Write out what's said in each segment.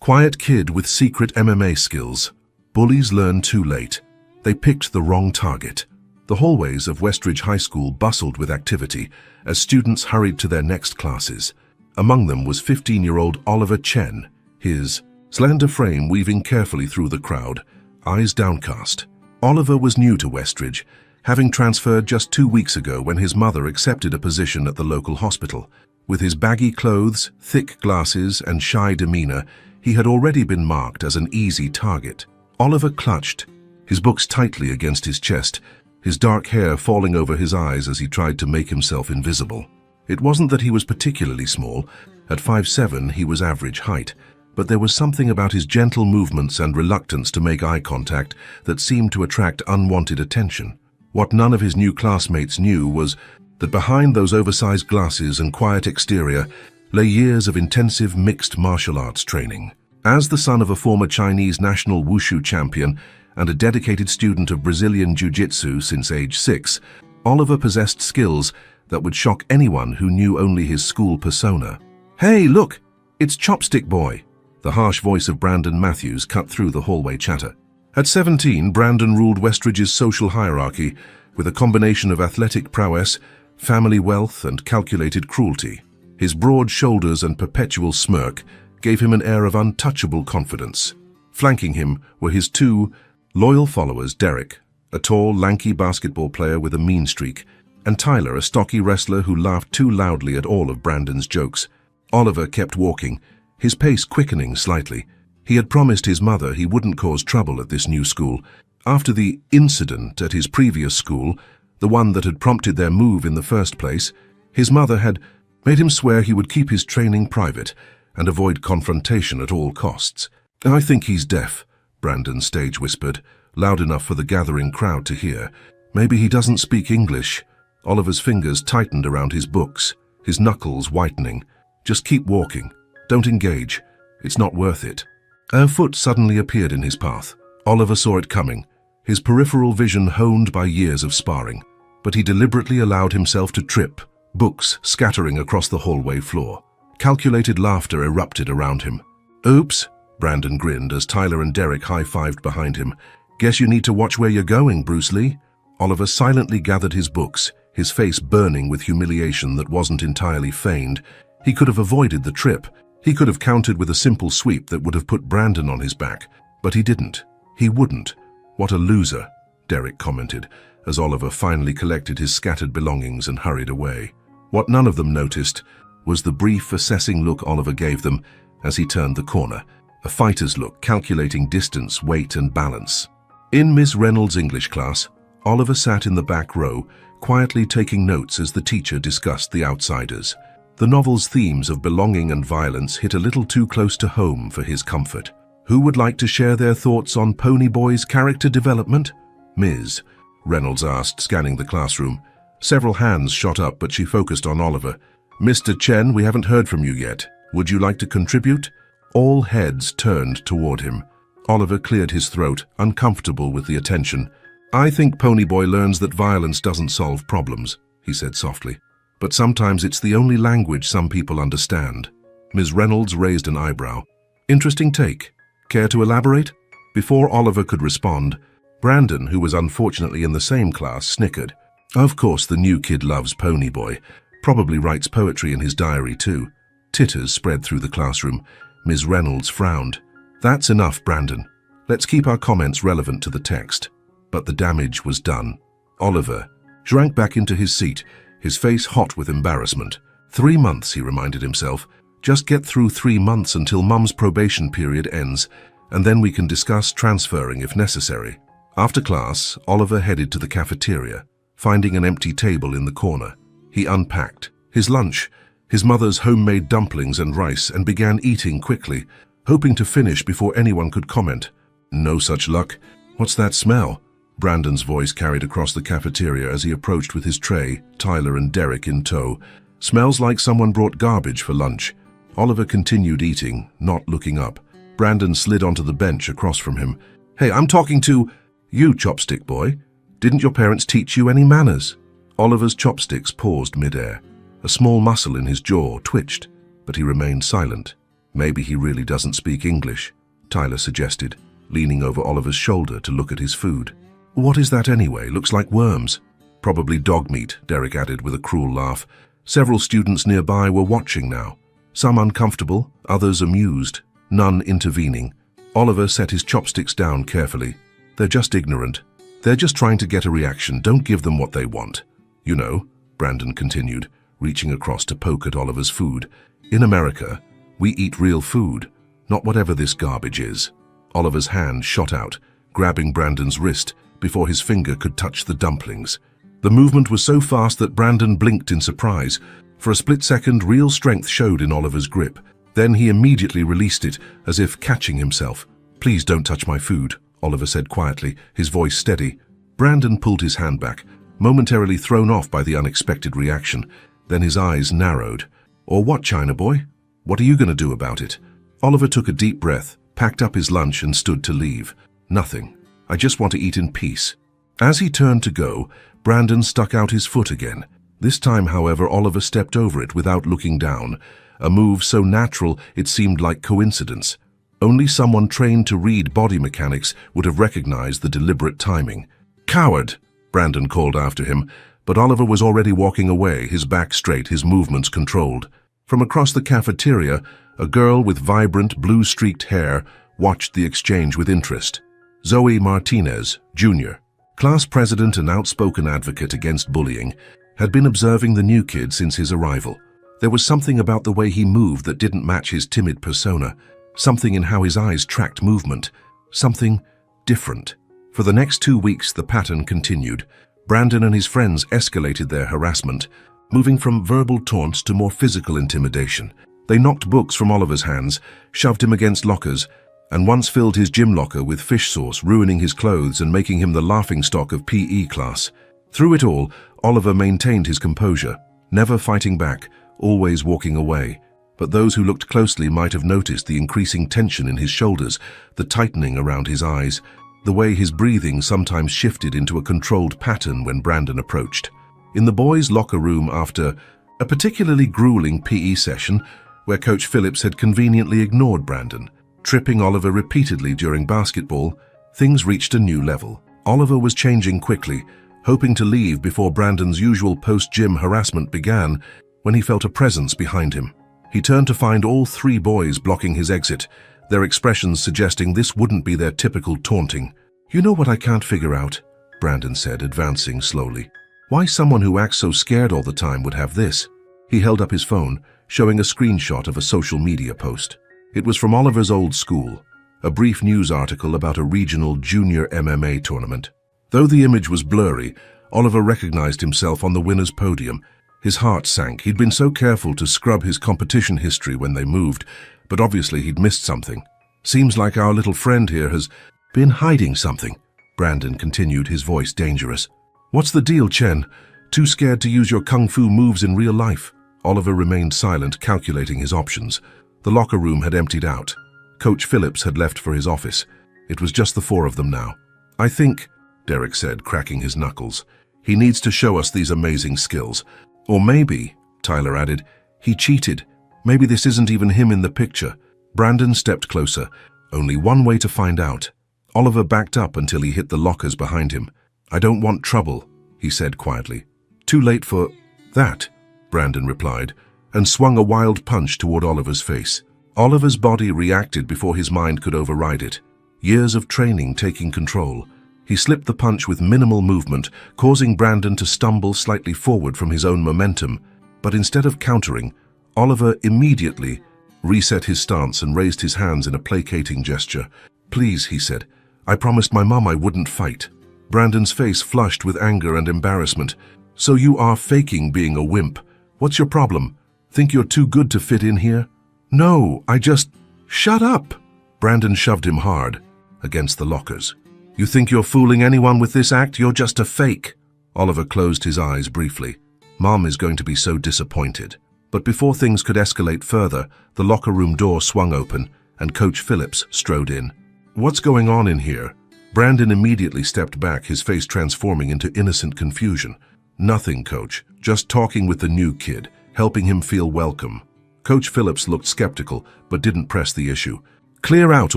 Quiet kid with secret MMA skills. Bullies learn too late. They picked the wrong target. The hallways of Westridge High School bustled with activity as students hurried to their next classes. Among them was 15-year-old Oliver Chen, his slender frame weaving carefully through the crowd, eyes downcast. Oliver was new to Westridge, having transferred just 2 weeks ago when his mother accepted a position at the local hospital. With his baggy clothes, thick glasses, and shy demeanor, he had already been marked as an easy target. Oliver clutched, his books tightly against his chest, his dark hair falling over his eyes as he tried to make himself invisible. It wasn't that he was particularly small. At 5'7" he was average height, but there was something about his gentle movements and reluctance to make eye contact that seemed to attract unwanted attention. What none of his new classmates knew was that behind those oversized glasses and quiet exterior lay years of intensive mixed martial arts training. As the son of a former Chinese national wushu champion and a dedicated student of Brazilian jiu-jitsu since age 6, Oliver possessed skills that would shock anyone who knew only his school persona. "Hey, look! It's Chopstick Boy!" The harsh voice of Brandon Matthews cut through the hallway chatter. At 17, Brandon ruled Westridge's social hierarchy with a combination of athletic prowess, family wealth, and calculated cruelty. His broad shoulders and perpetual smirk gave him an air of untouchable confidence. Flanking him were his two loyal followers, Derek, a tall, lanky basketball player with a mean streak, and Tyler, a stocky wrestler who laughed too loudly at all of Brandon's jokes. Oliver kept walking, his pace quickening slightly. He had promised his mother he wouldn't cause trouble at this new school. After the incident at his previous school, the one that had prompted their move in the first place, his mother had made him swear he would keep his training private and avoid confrontation at all costs. "I think he's deaf," Brandon stage whispered, loud enough for the gathering crowd to hear. "Maybe he doesn't speak English." Oliver's fingers tightened around his books, his knuckles whitening. "Just keep walking. Don't engage. It's not worth it." A foot suddenly appeared in his path. Oliver saw it coming, his peripheral vision honed by years of sparring. But he deliberately allowed himself to trip, books scattering across the hallway floor. Calculated laughter erupted around him. "Oops," Brandon grinned as Tyler and Derek high-fived behind him. "Guess you need to watch where you're going, Bruce Lee." Oliver silently gathered his books, his face burning with humiliation that wasn't entirely feigned. He could have avoided the trip. He could have countered with a simple sweep that would have put Brandon on his back. But he didn't. He wouldn't. "What a loser," Derek commented, as Oliver finally collected his scattered belongings and hurried away. What none of them noticed was the brief, assessing look Oliver gave them as he turned the corner, a fighter's look calculating distance, weight, and balance. In Miss Reynolds' English class, Oliver sat in the back row, quietly taking notes as the teacher discussed The Outsiders. The novel's themes of belonging and violence hit a little too close to home for his comfort. Who would like to share their thoughts on Ponyboy's character development? Ms. Reynolds asked, scanning the classroom. Several hands shot up, but she focused on Oliver. "Mr. Chen, we haven't heard from you yet. Would you like to contribute?" All heads turned toward him. Oliver cleared his throat, uncomfortable with the attention. "I think Ponyboy learns that violence doesn't solve problems," he said softly. "But sometimes it's the only language some people understand." Ms. Reynolds raised an eyebrow. "Interesting take. Care to elaborate?" Before Oliver could respond, Brandon, who was unfortunately in the same class, snickered. "Of course the new kid loves Ponyboy. Probably writes poetry in his diary too." Titters spread through the classroom. Ms. Reynolds frowned. "That's enough, Brandon. Let's keep our comments relevant to the text." But the damage was done. Oliver shrank back into his seat, his face hot with embarrassment. 3 months, he reminded himself. Just get through 3 months until Mum's probation period ends, and then we can discuss transferring if necessary. After class, Oliver headed to the cafeteria, finding an empty table in the corner. He unpacked his lunch, his mother's homemade dumplings and rice, and began eating quickly, hoping to finish before anyone could comment. No such luck. "What's that smell?" Brandon's voice carried across the cafeteria as he approached with his tray, Tyler and Derek in tow. "Smells like someone brought garbage for lunch." Oliver continued eating, not looking up. Brandon slid onto the bench across from him. "Hey, I'm talking to you, Chopstick Boy. Didn't your parents teach you any manners?" Oliver's chopsticks paused midair. A small muscle in his jaw twitched, but he remained silent. Maybe he really doesn't speak English, Tyler suggested, leaning over Oliver's shoulder to look at his food. What is that anyway? Looks like worms. Probably dog meat, Derek added with a cruel laugh. Several students nearby were watching now. Some uncomfortable, others amused, none intervening. Oliver set his chopsticks down carefully. They're just ignorant. They're just trying to get a reaction. Don't give them what they want. You know, Brandon continued, reaching across to poke at Oliver's food. In America, we eat real food, not whatever this garbage is. Oliver's hand shot out, grabbing Brandon's wrist before his finger could touch the dumplings. The movement was so fast that Brandon blinked in surprise. For a split second, real strength showed in Oliver's grip. Then he immediately released it, as if catching himself. "Please don't touch my food," Oliver said quietly, his voice steady. Brandon pulled his hand back, momentarily thrown off by the unexpected reaction. Then his eyes narrowed. "Or what, China boy? What are you going to do about it?" Oliver took a deep breath, packed up his lunch and stood to leave. "Nothing. I just want to eat in peace." As he turned to go, Brandon stuck out his foot again. This time, however, Oliver stepped over it without looking down, a move so natural it seemed like coincidence. Only someone trained to read body mechanics would have recognized the deliberate timing. "Coward!" Brandon called after him, but Oliver was already walking away, his back straight, his movements controlled. From across the cafeteria, a girl with vibrant, blue-streaked hair watched the exchange with interest. Zoe Martinez, Jr., class president and outspoken advocate against bullying, had been observing the new kid since his arrival. There was something about the way he moved that didn't match his timid persona, something in how his eyes tracked movement, something different. For the next 2 weeks, the pattern continued. Brandon and his friends escalated their harassment, moving from verbal taunts to more physical intimidation. They knocked books from Oliver's hands, shoved him against lockers, and once filled his gym locker with fish sauce, ruining his clothes and making him the laughingstock of PE class. Through it all, Oliver maintained his composure, never fighting back, always walking away. But those who looked closely might have noticed the increasing tension in his shoulders, the tightening around his eyes, the way his breathing sometimes shifted into a controlled pattern when Brandon approached. In the boys' locker room after a particularly grueling PE session, where Coach Phillips had conveniently ignored Brandon, tripping Oliver repeatedly during basketball, things reached a new level. Oliver was changing quickly, hoping to leave before Brandon's usual post-gym harassment began, when he felt a presence behind him. He turned to find all 3 boys blocking his exit, their expressions suggesting this wouldn't be their typical taunting. "You know what I can't figure out?" Brandon said, advancing slowly. "Why someone who acts so scared all the time would have this?" He held up his phone, showing a screenshot of a social media post. It was from Oliver's old school, a brief news article about a regional junior MMA tournament. Though the image was blurry, Oliver recognized himself on the winner's podium. His heart sank. He'd been so careful to scrub his competition history when they moved, but obviously he'd missed something. "Seems like our little friend here has been hiding something," Brandon continued, his voice dangerous. "What's the deal, Chen? Too scared to use your kung fu moves in real life?" Oliver remained silent, calculating his options. The locker room had emptied out. Coach Phillips had left for his office. It was just the 4 of them now. "I think," Derek said, cracking his knuckles, "he needs to show us these amazing skills. Or maybe," Tyler added, "he cheated. Maybe this isn't even him in the picture." Brandon stepped closer. Only one way to find out. Oliver backed up until he hit the lockers behind him. "I don't want trouble," he said quietly. "Too late for that," Brandon replied, and swung a wild punch toward Oliver's face. Oliver's body reacted before his mind could override it. Years of training taking control. He slipped the punch with minimal movement, causing Brandon to stumble slightly forward from his own momentum. But instead of countering, Oliver immediately reset his stance and raised his hands in a placating gesture. "Please," he said, "I promised my mom I wouldn't fight." Brandon's face flushed with anger and embarrassment. "So you are faking being a wimp. What's your problem? Think you're too good to fit in here?" "No, I just—" "Shut up!" Brandon shoved him hard against the lockers. "You think you're fooling anyone with this act? You're just a fake." Oliver closed his eyes briefly. Mom is going to be so disappointed. But before things could escalate further, the locker room door swung open and Coach Phillips strode in. "What's going on in here?" Brandon immediately stepped back, his face transforming into innocent confusion. "Nothing, Coach. Just talking with the new kid, helping him feel welcome." Coach Phillips looked skeptical, but didn't press the issue. "Clear out,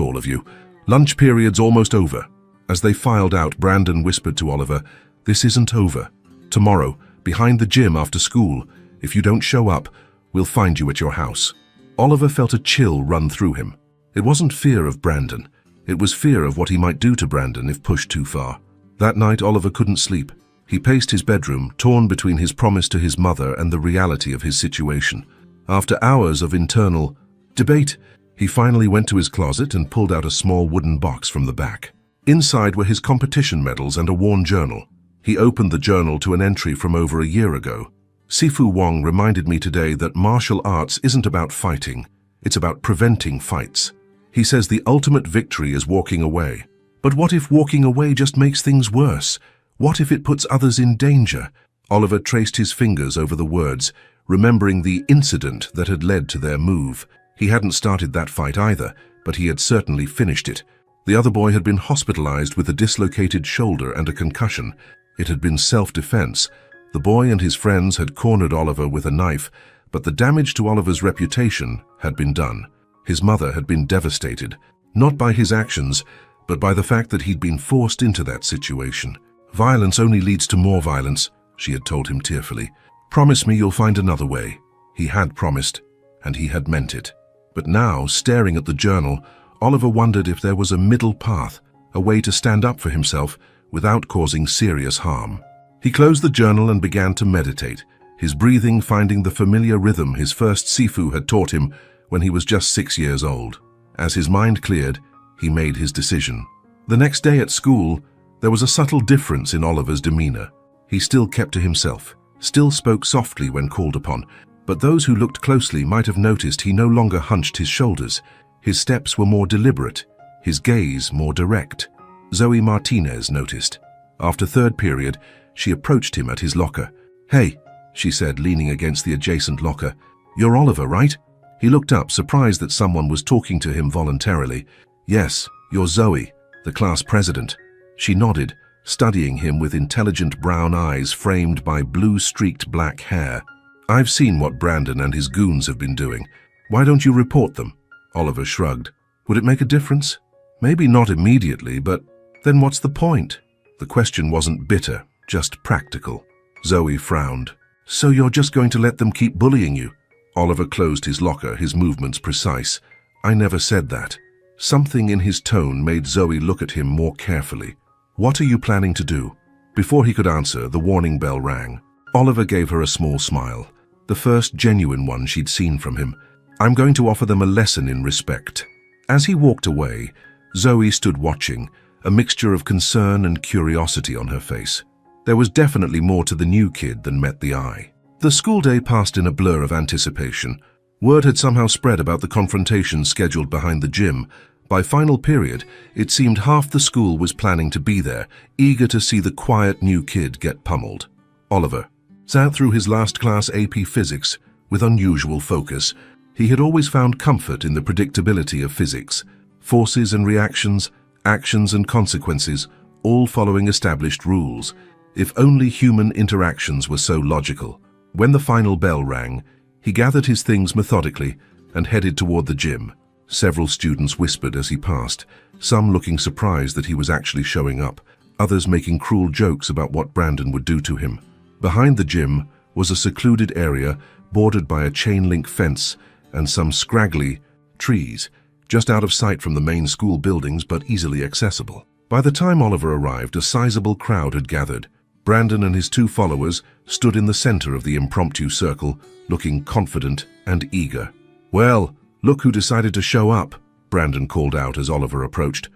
all of you. Lunch period's almost over." As they filed out, Brandon whispered to Oliver, "This isn't over. Tomorrow, behind the gym after school, if you don't show up, we'll find you at your house." Oliver felt a chill run through him. It wasn't fear of Brandon. It was fear of what he might do to Brandon if pushed too far. That night, Oliver couldn't sleep. He paced his bedroom, torn between his promise to his mother and the reality of his situation. After hours of internal debate, he finally went to his closet and pulled out a small wooden box from the back. Inside were his competition medals and a worn journal. He opened the journal to an entry from over a year ago. "Sifu Wong reminded me today that martial arts isn't about fighting, it's about preventing fights. He says the ultimate victory is walking away. But what if walking away just makes things worse? What if it puts others in danger?" Oliver traced his fingers over the words, remembering the incident that had led to their move. He hadn't started that fight either, but he had certainly finished it. The other boy had been hospitalized with a dislocated shoulder and a concussion. It had been self-defense. The boy and his friends had cornered Oliver with a knife, but the damage to Oliver's reputation had been done. His mother had been devastated, not by his actions, but by the fact that he'd been forced into that situation. "Violence only leads to more violence," she had told him tearfully. "Promise me you'll find another way." He had promised, and he had meant it. But now, staring at the journal, Oliver wondered if there was a middle path, a way to stand up for himself without causing serious harm. He closed the journal and began to meditate, his breathing finding the familiar rhythm his first Sifu had taught him when he was just 6 years old. As his mind cleared, he made his decision. The next day at school, there was a subtle difference in Oliver's demeanor. He still kept to himself, still spoke softly when called upon, but those who looked closely might have noticed he no longer hunched his shoulders. His steps were more deliberate, his gaze more direct. Zoe Martinez noticed. After third period, she approached him at his locker. "Hey," she said, leaning against the adjacent locker. "You're Oliver, right?" He looked up, surprised that someone was talking to him voluntarily. "Yes, you're Zoe, the class president." She nodded, studying him with intelligent brown eyes framed by blue-streaked black hair. "I've seen what Brandon and his goons have been doing. Why don't you report them?" Oliver shrugged. "Would it make a difference? Maybe not immediately, but then what's the point?" The question wasn't bitter, just practical. Zoe frowned. "So you're just going to let them keep bullying you?" Oliver closed his locker, his movements precise. "I never said that." Something in his tone made Zoe look at him more carefully. "What are you planning to do?" Before he could answer, the warning bell rang. Oliver gave her a small smile, the first genuine one she'd seen from him. "I'm going to offer them a lesson in respect." As he walked away, Zoe stood watching, a mixture of concern and curiosity on her face. There was definitely more to the new kid than met the eye. The school day passed in a blur of anticipation. Word had somehow spread about the confrontation scheduled behind the gym. By final period, it seemed half the school was planning to be there, eager to see the quiet new kid get pummeled. Oliver sat through his last class AP Physics with unusual focus. He had always found comfort in the predictability of physics. Forces and reactions, actions and consequences, all following established rules. If only human interactions were so logical. When the final bell rang, he gathered his things methodically and headed toward the gym. Several students whispered as he passed, some looking surprised that he was actually showing up, others making cruel jokes about what Brandon would do to him. Behind the gym was a secluded area bordered by a chain-link fence and some scraggly trees, just out of sight from the main school buildings but easily accessible. By the time Oliver arrived, a sizable crowd had gathered. Brandon and his 2 followers stood in the center of the impromptu circle, looking confident and eager. "Well, look who decided to show up," Brandon called out as Oliver approached.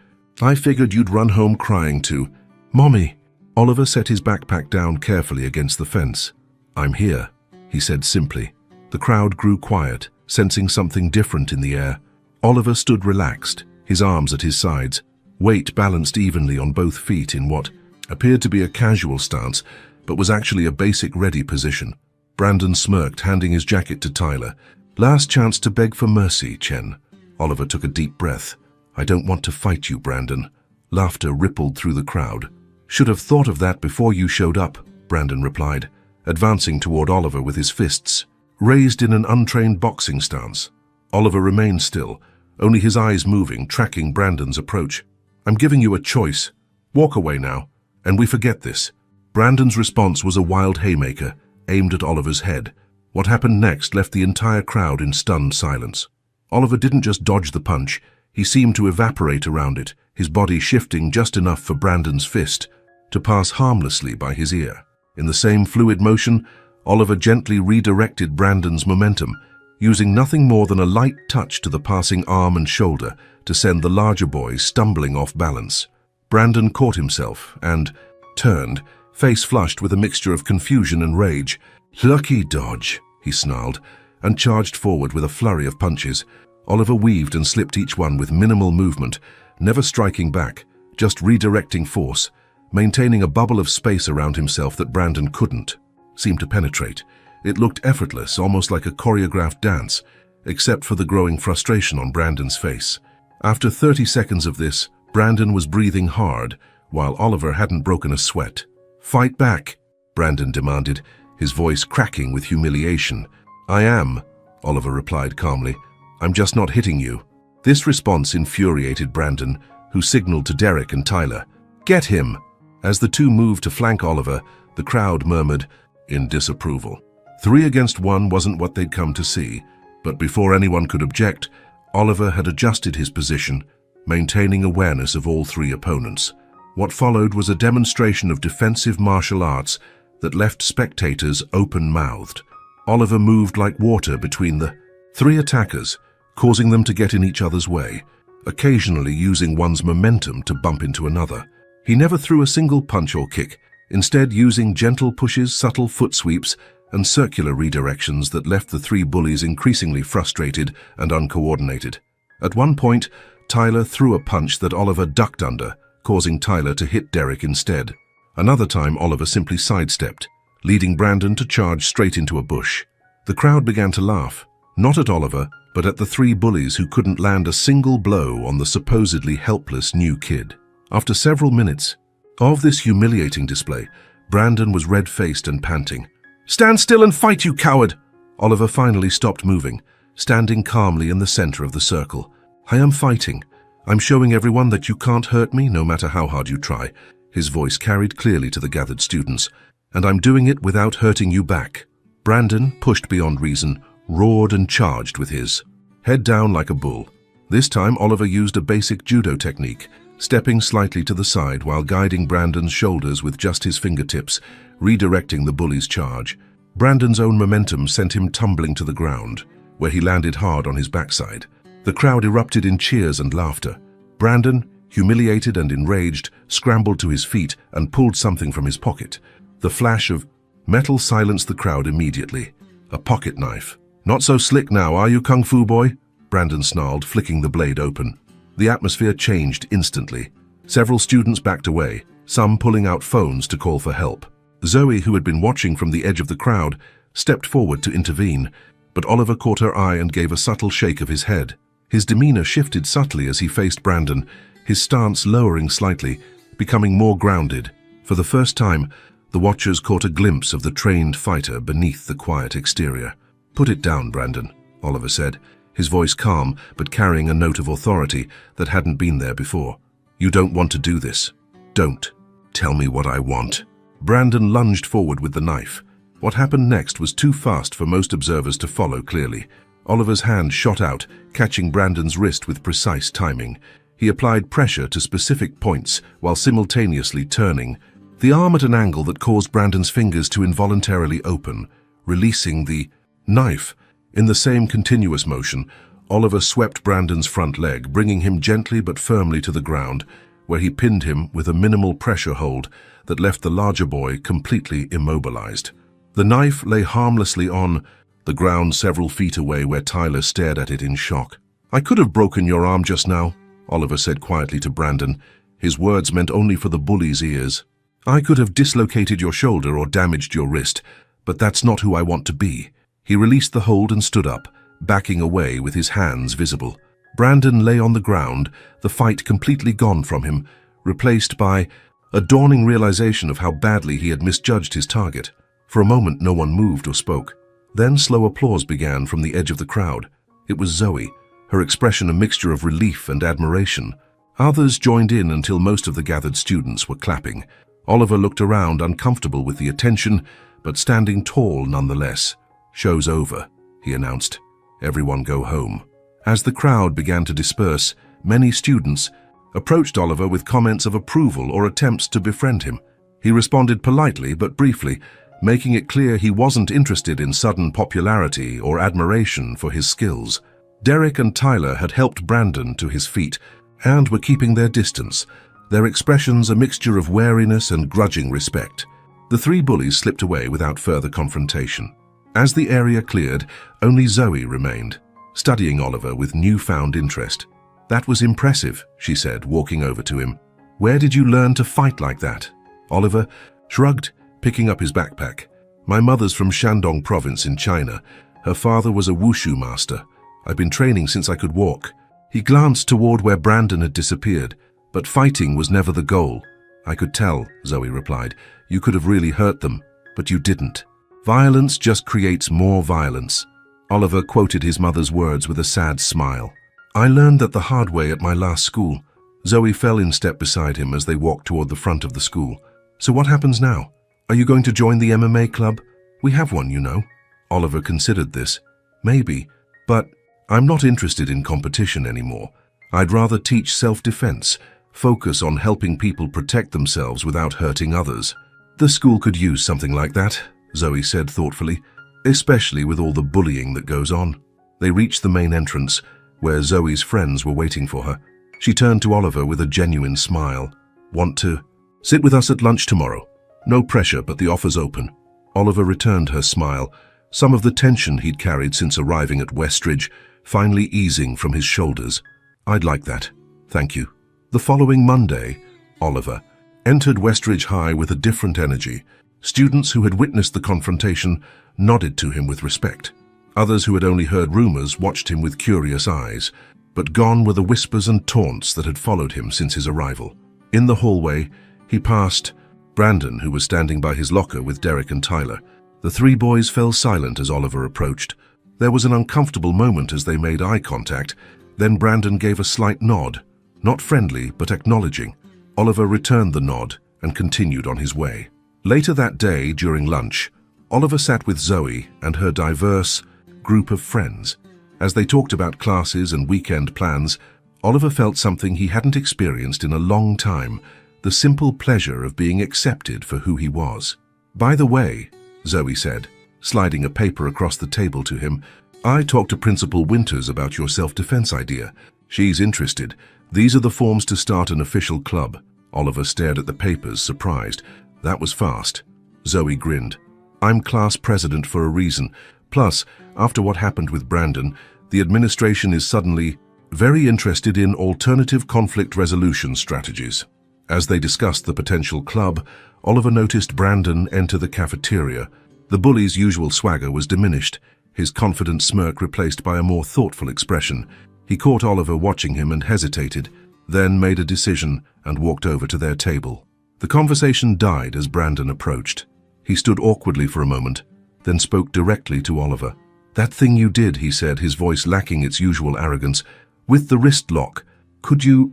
"I figured you'd run home crying too." "Mommy." Oliver set his backpack down carefully against the fence. "I'm here," he said simply. The crowd grew quiet, sensing something different in the air. Oliver stood relaxed, his arms at his sides, weight balanced evenly on both feet in what appeared to be a casual stance, but was actually a basic ready position. Brandon smirked, handing his jacket to Tyler. "Last chance to beg for mercy, Chen." Oliver took a deep breath. "I don't want to fight you, Brandon." Laughter rippled through the crowd. "Should have thought of that before you showed up," Brandon replied, advancing toward Oliver with his fists. raised in an untrained boxing stance. Oliver remained still, only his eyes moving, tracking Brandon's approach. "I'm giving you a choice. Walk away now, and we forget this." Brandon's response was a wild haymaker, aimed at Oliver's head. What happened next left the entire crowd in stunned silence. Oliver didn't just dodge the punch, he seemed to evaporate around it, his body shifting just enough for Brandon's fist to pass harmlessly by his ear. In the same fluid motion, Oliver gently redirected Brandon's momentum, using nothing more than a light touch to the passing arm and shoulder to send the larger boy stumbling off balance. Brandon caught himself and turned, face flushed with a mixture of confusion and rage. "Lucky dodge," he snarled, and charged forward with a flurry of punches. Oliver weaved and slipped each one with minimal movement, never striking back, just redirecting force, maintaining a bubble of space around himself that Brandon couldn't seem to penetrate. It looked effortless, almost like a choreographed dance, except for the growing frustration on Brandon's face. After 30 seconds of this, Brandon was breathing hard, while Oliver hadn't broken a sweat. "Fight back," Brandon demanded, his voice cracking with humiliation. "I am," Oliver replied calmly. "I'm just not hitting you." This response infuriated Brandon, who signaled to Derek and Tyler, "Get him!" As the two moved to flank Oliver, the crowd murmured in disapproval. 3 against 1 wasn't what they'd come to see, but before anyone could object, Oliver had adjusted his position, maintaining awareness of all 3 opponents. What followed was a demonstration of defensive martial arts that left spectators open-mouthed. Oliver moved like water between the 3 attackers, causing them to get in each other's way, occasionally using one's momentum to bump into another. He never threw a single punch or kick, instead using gentle pushes, subtle foot sweeps, and circular redirections that left the 3 bullies increasingly frustrated and uncoordinated. At one point, Tyler threw a punch that Oliver ducked under, causing Tyler to hit Derek instead. Another time, Oliver simply sidestepped, leading Brandon to charge straight into a bush. The crowd began to laugh, not at Oliver, but at the 3 bullies who couldn't land a single blow on the supposedly helpless new kid. After several minutes of this humiliating display, Brandon was red-faced and panting. "Stand still and fight, you coward!" Oliver finally stopped moving, standing calmly in the center of the circle. "I am fighting. I'm showing everyone that you can't hurt me no matter how hard you try." His voice carried clearly to the gathered students. "And I'm doing it without hurting you back." Brandon, pushed beyond reason, roared and charged with his head down like a bull. This time, Oliver used a basic judo technique, stepping slightly to the side while guiding Brandon's shoulders with just his fingertips, redirecting the bully's charge. Brandon's own momentum sent him tumbling to the ground, where he landed hard on his backside. The crowd erupted in cheers and laughter. Brandon, humiliated and enraged, scrambled to his feet and pulled something from his pocket. The flash of metal silenced the crowd immediately. A pocket knife. "Not so slick now, are you, Kung Fu boy?" Brandon snarled, flicking the blade open. The atmosphere changed instantly. Several students backed away, some pulling out phones to call for help. Zoe, who had been watching from the edge of the crowd, stepped forward to intervene, but Oliver caught her eye and gave a subtle shake of his head. His demeanor shifted subtly as he faced Brandon, his stance lowering slightly, becoming more grounded. For the first time, the watchers caught a glimpse of the trained fighter beneath the quiet exterior. "Put it down, Brandon," Oliver said, his voice calm but carrying a note of authority that hadn't been there before. "You don't want to do this. Don't. Tell me what I want." Brandon lunged forward with the knife. What happened next was too fast for most observers to follow clearly. Oliver's hand shot out, catching Brandon's wrist with precise timing. He applied pressure to specific points while simultaneously turning the arm at an angle that caused Brandon's fingers to involuntarily open, releasing the knife. In the same continuous motion, Oliver swept Brandon's front leg, bringing him gently but firmly to the ground, where he pinned him with a minimal pressure hold that left the larger boy completely immobilized. The knife lay harmlessly on the ground several feet away, where Tyler stared at it in shock. "I could have broken your arm just now," Oliver said quietly to Brandon. His words meant only for the bully's ears. "I could have dislocated your shoulder or damaged your wrist, but that's not who I want to be." He released the hold and stood up, backing away with his hands visible. Brandon lay on the ground, the fight completely gone from him, replaced by a dawning realization of how badly he had misjudged his target. For a moment, no one moved or spoke. Then slow applause began from the edge of the crowd. It was Zoe, her expression a mixture of relief and admiration. Others joined in until most of the gathered students were clapping. Oliver looked around, uncomfortable with the attention, but standing tall nonetheless. "Show's over," he announced. "Everyone go home." As the crowd began to disperse, many students approached Oliver with comments of approval or attempts to befriend him. He responded politely but briefly, making it clear he wasn't interested in sudden popularity or admiration for his skills. Derek and Tyler had helped Brandon to his feet and were keeping their distance, their expressions a mixture of wariness and grudging respect. The three bullies slipped away without further confrontation. As the area cleared, only Zoe remained, studying Oliver with newfound interest. "That was impressive," she said, walking over to him. "Where did you learn to fight like that?" Oliver shrugged, picking up his backpack. "My mother's from Shandong province in China. Her father was a wushu master. I've been training since I could walk." He glanced toward where Brandon had disappeared, but fighting was never the goal. "I could tell," Zoe replied. "You could have really hurt them, but you didn't. Violence just creates more violence." Oliver quoted his mother's words with a sad smile. "I learned that the hard way at my last school." Zoe fell in step beside him as they walked toward the front of the school. "So what happens now? Are you going to join the MMA club? We have one, you know." Oliver considered this. "Maybe, but I'm not interested in competition anymore. I'd rather teach self-defense, focus on helping people protect themselves without hurting others." "The school could use something like that," Zoe said thoughtfully, "especially with all the bullying that goes on." They reached the main entrance, where Zoe's friends were waiting for her. She turned to Oliver with a genuine smile. "Want to sit with us at lunch tomorrow? No pressure, but the offer's open." Oliver returned her smile, some of the tension he'd carried since arriving at Westridge finally easing from his shoulders. "I'd like that, thank you." The following Monday, Oliver entered Westridge High with a different energy. Students who had witnessed the confrontation nodded to him with respect. Others who had only heard rumors watched him with curious eyes, but gone were the whispers and taunts that had followed him since his arrival. In the hallway, he passed Brandon, who was standing by his locker with Derek and Tyler. The three boys fell silent as Oliver approached. There was an uncomfortable moment as they made eye contact. Then Brandon gave a slight nod, not friendly but acknowledging. Oliver returned the nod and continued on his way. Later that day, during lunch, Oliver sat with Zoe and her diverse group of friends. As they talked about classes and weekend plans, Oliver felt something he hadn't experienced in a long time, the simple pleasure of being accepted for who he was. "By the way," Zoe said, sliding a paper across the table to him, "I talked to Principal Winters about your self-defense idea. She's interested. These are the forms to start an official club." Oliver stared at the papers, surprised. "That was fast." Zoe grinned. "I'm class president for a reason. Plus, after what happened with Brandon, the administration is suddenly very interested in alternative conflict resolution strategies." As they discussed the potential club, Oliver noticed Brandon enter the cafeteria. The bully's usual swagger was diminished, his confident smirk replaced by a more thoughtful expression. He caught Oliver watching him and hesitated, then made a decision and walked over to their table. The conversation died as Brandon approached. He stood awkwardly for a moment, then spoke directly to Oliver. "That thing you did," he said, his voice lacking its usual arrogance, "with the wrist lock. Could you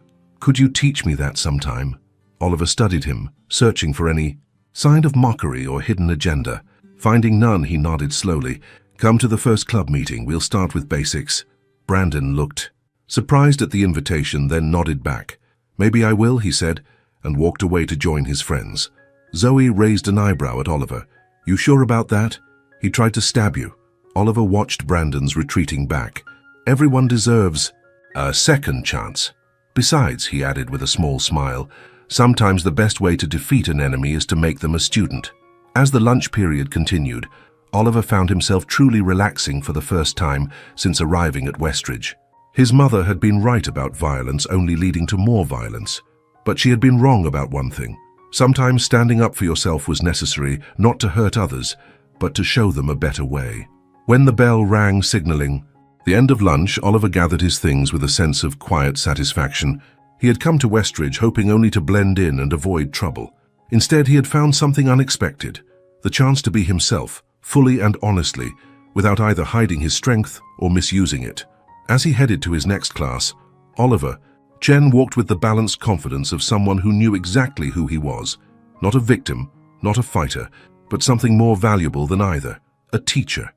teach me that sometime?" Oliver studied him, searching for any sign of mockery or hidden agenda. Finding none, he nodded slowly. "Come to the first club meeting. We'll start with basics." Brandon looked surprised at the invitation, then nodded back. "Maybe I will," he said, and walked away to join his friends. Zoe raised an eyebrow at Oliver. "You sure about that? He tried to stab you." Oliver watched Brandon's retreating back. "Everyone deserves a second chance. Besides," he added with a small smile, "sometimes the best way to defeat an enemy is to make them a student." As the lunch period continued, Oliver found himself truly relaxing for the first time since arriving at Westridge. His mother had been right about violence only leading to more violence, but she had been wrong about one thing. Sometimes standing up for yourself was necessary, not to hurt others, but to show them a better way. When the bell rang signaling the end of lunch, Oliver gathered his things with a sense of quiet satisfaction. He had come to Westridge hoping only to blend in and avoid trouble. Instead, he had found something unexpected, the chance to be himself, fully and honestly, without either hiding his strength or misusing it. As he headed to his next class, Oliver, Chen walked with the balanced confidence of someone who knew exactly who he was. Not a victim, not a fighter, but something more valuable than either, a teacher.